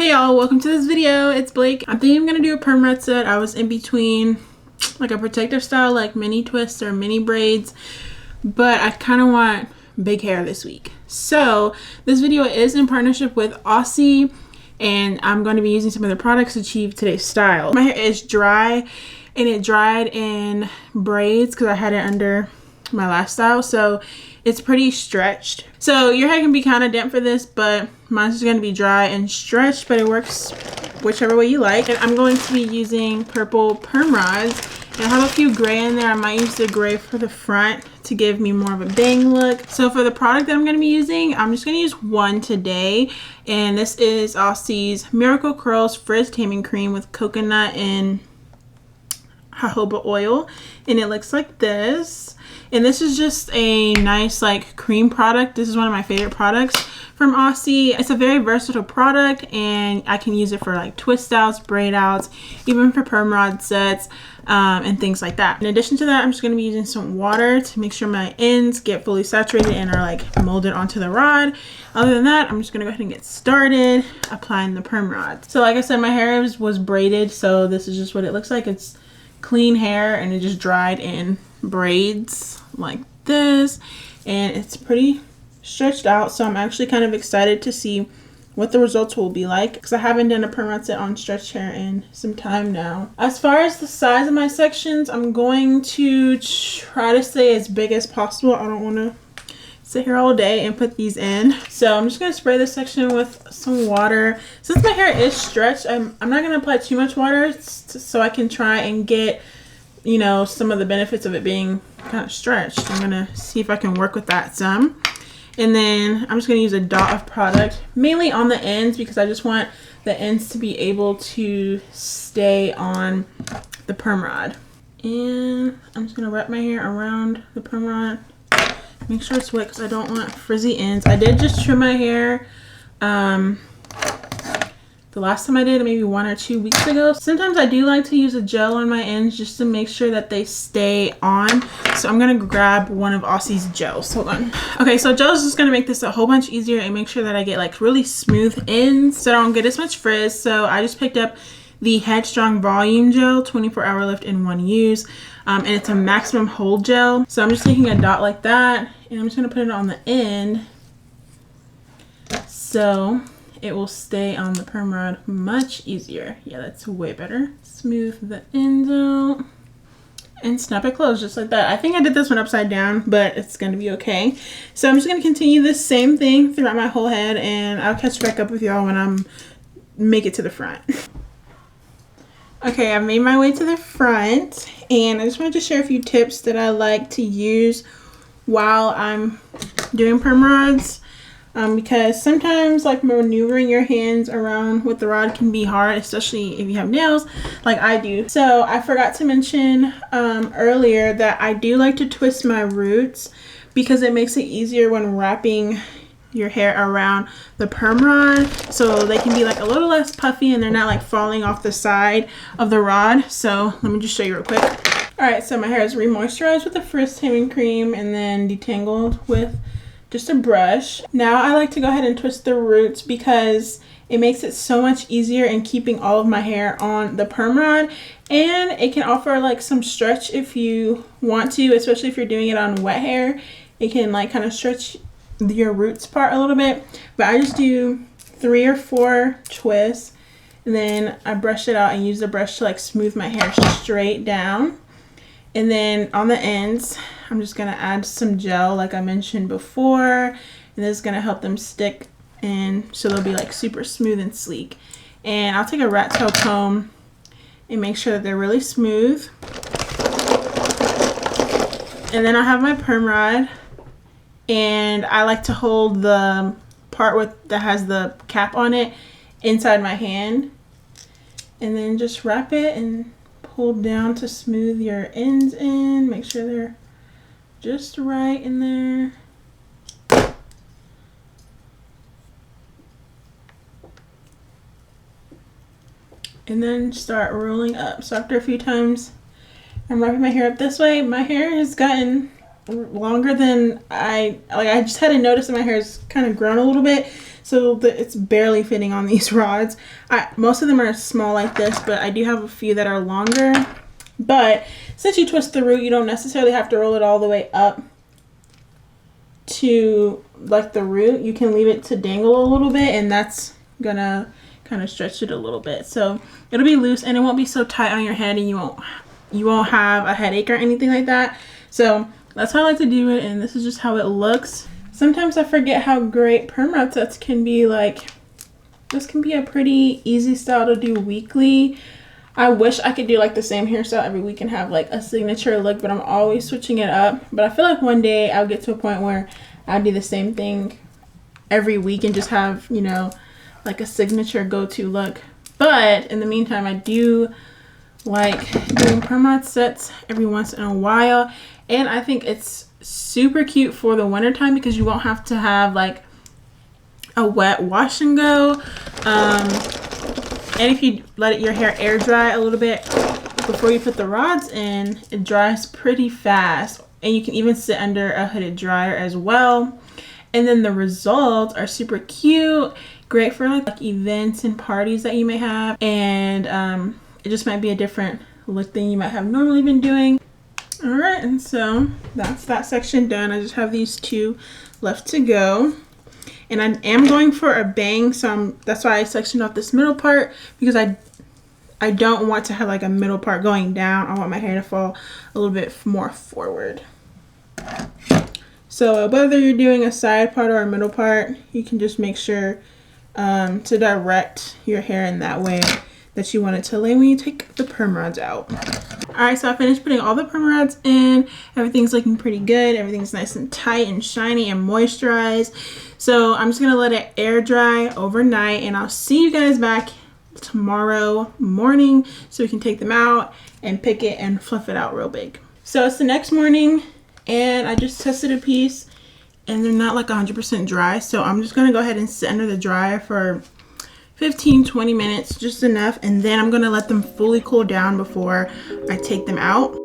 Hey y'all, welcome to this video. It's Blake. I think I'm gonna do a perm red set. I was in between like a protective style, like mini twists or mini braids, but I kind of want big hair this week. So this video is in partnership with Aussie, and I'm going to be using some of the products to achieve today's style. My hair is dry, and it dried in braids because I had it under my last style, so it's pretty stretched. So your hair can be kind of damp for this, but mine's just going to be dry and stretched, but it works whichever way you like. And I'm going to be using purple perm rods, and I have a few gray in there. I might use the gray for the front to give me more of a bang look. So for the product that I'm going to be using, I'm just going to use one today, and this is Aussie's Miracle Curls Frizz Taming Cream with coconut and jojoba oil, and it looks like this. And this is just a nice like cream product. This is one of my favorite products from Aussie. It's a very versatile product, and I can use it for like twist outs, braid outs, even for perm rod sets, and things like that. In addition to that, I'm just going to be using some water to make sure my ends get fully saturated and are like molded onto the rod. Other than that, I'm just going to go ahead and get started applying the perm rod. So like I said, my hair was braided, so this is just what it looks like. It's clean hair, and it just dried in braids like this, and it's pretty stretched out, so I'm actually kind of excited to see what the results will be like, because I haven't done a perm rod set on stretched hair in some time now. As far as the size of my sections, I'm going to try to stay as big as possible. I don't want to sit here all day and put these in, so I'm just going to spray this section with some water. Since my hair is stretched, I'm not going to apply too much water so I can try and get, you know, some of the benefits of it being kind of stretched. I'm gonna see if I can work with that some, and then I'm just gonna use a dot of product mainly on the ends, because I just want the ends to be able to stay on the perm rod. And I'm just gonna wrap my hair around the perm rod, make sure it's wet because I don't want frizzy ends. I did just trim my hair the last time I did, maybe 1 or 2 weeks ago. Sometimes I do like to use a gel on my ends just to make sure that they stay on. So I'm gonna grab one of Aussie's gels. Hold on. Okay, so gel is just gonna make this a whole bunch easier and make sure that I get like really smooth ends so I don't get as much frizz. So I just picked up the Headstrong Volume Gel 24-hour lift in 1 use, and it's a maximum hold gel. So I'm just taking a dot like that, and I'm just gonna put it on the end so it will stay on the perm rod much easier. Yeah, that's way better. Smooth the ends out and snap it closed just like that. I think I did this one upside down, but it's gonna be okay. So I'm just gonna continue this same thing throughout my whole head, and I'll catch back up with y'all when I'm make it to the front. Okay, I've made my way to the front, and I just wanted to share a few tips that I like to use while I'm doing perm rods. Because sometimes like maneuvering your hands around with the rod can be hard, especially if you have nails like I do. So I forgot to mention earlier that I do like to twist my roots because it makes it easier when wrapping your hair around the perm rod, so they can be like a little less puffy and they're not like falling off the side of the rod. So let me just show you real quick. Alright, so my hair is re-moisturized with a frizz taming cream and then detangled with just a brush. Now I like to go ahead and twist the roots because it makes it so much easier in keeping all of my hair on the perm rod, and it can offer like some stretch if you want to, especially if you're doing it on wet hair. It can like kind of stretch your roots part a little bit, but I just do 3 or 4 twists, and then I brush it out and use the brush to like smooth my hair straight down. And then on the ends, I'm just gonna add some gel like I mentioned before, and this is gonna help them stick in so they'll be like super smooth and sleek. And I'll take a rat tail comb and make sure that they're really smooth. And then I have my perm rod, and I like to hold the part that has the cap on it inside my hand, and then just wrap it and pull down to smooth your ends in. Make sure they're just right in there. And then start rolling up. So after a few times I'm wrapping my hair up this way, my hair has gotten longer than I just had to notice that my hair has kind of grown a little bit. so it's barely fitting on these rods. Most of them are small like this, but I do have a few that are longer. But since you twist the root, you don't necessarily have to roll it all the way up to like the root. You can leave it to dangle a little bit, and that's gonna kind of stretch it a little bit, so it'll be loose and it won't be so tight on your head, and you won't have a headache or anything like that. So that's how I like to do it, and this is just how it looks. Sometimes I forget how great perm rod sets can be. Like, this can be a pretty easy style to do weekly. I wish I could do like the same hairstyle every week and have like a signature look, but I'm always switching it up. But I feel like one day I'll get to a point where I'll do the same thing every week and just have, you know, like a signature go-to look. But in the meantime, I do like doing perm rod sets every once in a while, and I think it's super cute for the winter time because you won't have to have like a wet wash and go. And if you let your hair air dry a little bit before you put the rods in, it dries pretty fast, and you can even sit under a hooded dryer as well. And then the results are super cute, great for like events and parties that you may have, and it just might be a different look than you might have normally been doing. All right, and so that's that section done. I just have these two left to go, and I am going for a bang, so that's why I sectioned off this middle part, because I don't want to have like a middle part going down. I want my hair to fall a little bit more forward. So whether you're doing a side part or a middle part, you can just make sure to direct your hair in that way that you want it to lay when you take the perm rods out. Alright, so I finished putting all the perm rods in. Everything's looking pretty good. Everything's nice and tight and shiny and moisturized. So I'm just going to let it air dry overnight, and I'll see you guys back tomorrow morning so we can take them out and pick it and fluff it out real big. So it's the next morning, and I just tested a piece, and they're not like 100% dry, so I'm just going to go ahead and sit under the dryer for 15-20 minutes, just enough, and then I'm going to let them fully cool down before I take them out.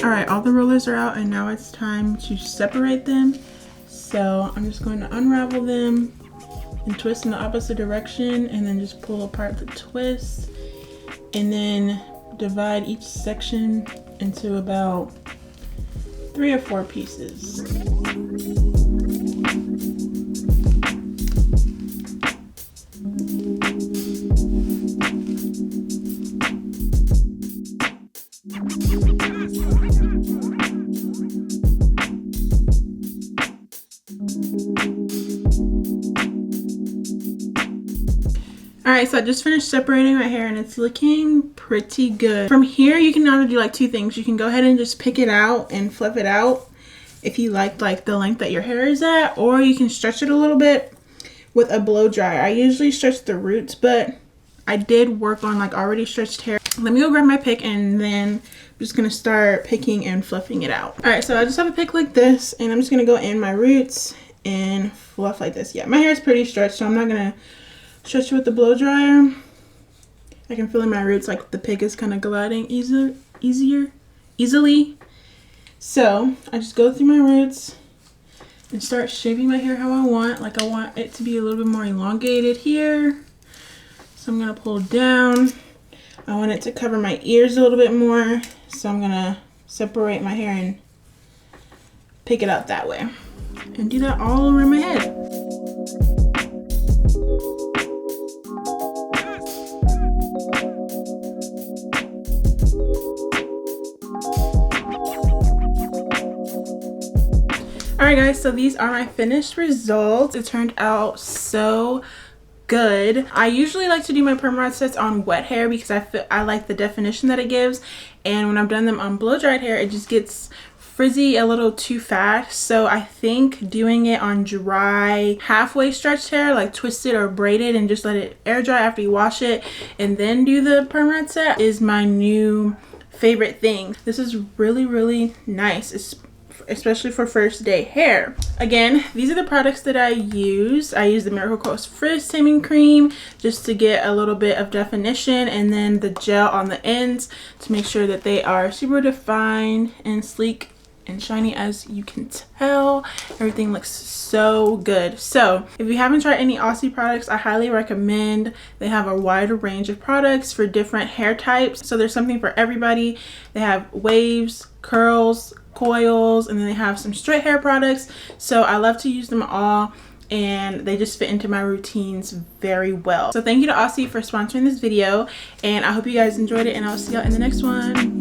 Alright, all the rollers are out, and now it's time to separate them. So I'm just going to unravel them and twist in the opposite direction, and then just pull apart the twist, and then divide each section into about 3 or 4 pieces. Alright, so I just finished separating my hair, and it's looking pretty good. From here, you can either do like 2 things. You can go ahead and just pick it out and fluff it out if you like the length that your hair is at, or you can stretch it a little bit with a blow dryer. I usually stretch the roots, but I did work on like already stretched hair. Let me go grab my pick, and then I'm just gonna start picking and fluffing it out. Alright, so I just have a pick like this, and I'm just gonna go in my roots and fluff like this. Yeah, my hair is pretty stretched, so I'm not gonna stretch it with the blow dryer. I can feel in my roots like the pick is kind of gliding easily. So I just go through my roots and start shaping my hair how I want. Like, I want it to be a little bit more elongated here, so I'm gonna pull down. I want it to cover my ears a little bit more, so I'm gonna separate my hair and pick it out that way, and do that all around my head. Alright guys, so these are my finished results. It turned out so good. I usually like to do my perm rod sets on wet hair because I like the definition that it gives, and when I've done them on blow dried hair, it just gets frizzy a little too fast. So I think doing it on dry, halfway stretched hair, like twisted or braided, and just let it air dry after you wash it and then do the perm rod set is my new favorite thing. This is really, really nice. It's especially for first day hair. Again, these are the products that I use. I use the Miracle Coast Frizz Taming Cream just to get a little bit of definition, and then the gel on the ends to make sure that they are super defined and sleek and shiny. As you can tell, everything looks so good. So if you haven't tried any Aussie products, I highly recommend. They have a wide range of products for different hair types, so there's something for everybody. They have waves, curls, coils, and then they have some straight hair products. So I love to use them all, and they just fit into my routines very well. So thank you to Aussie for sponsoring this video, and I hope you guys enjoyed it, and I'll see y'all in the next one.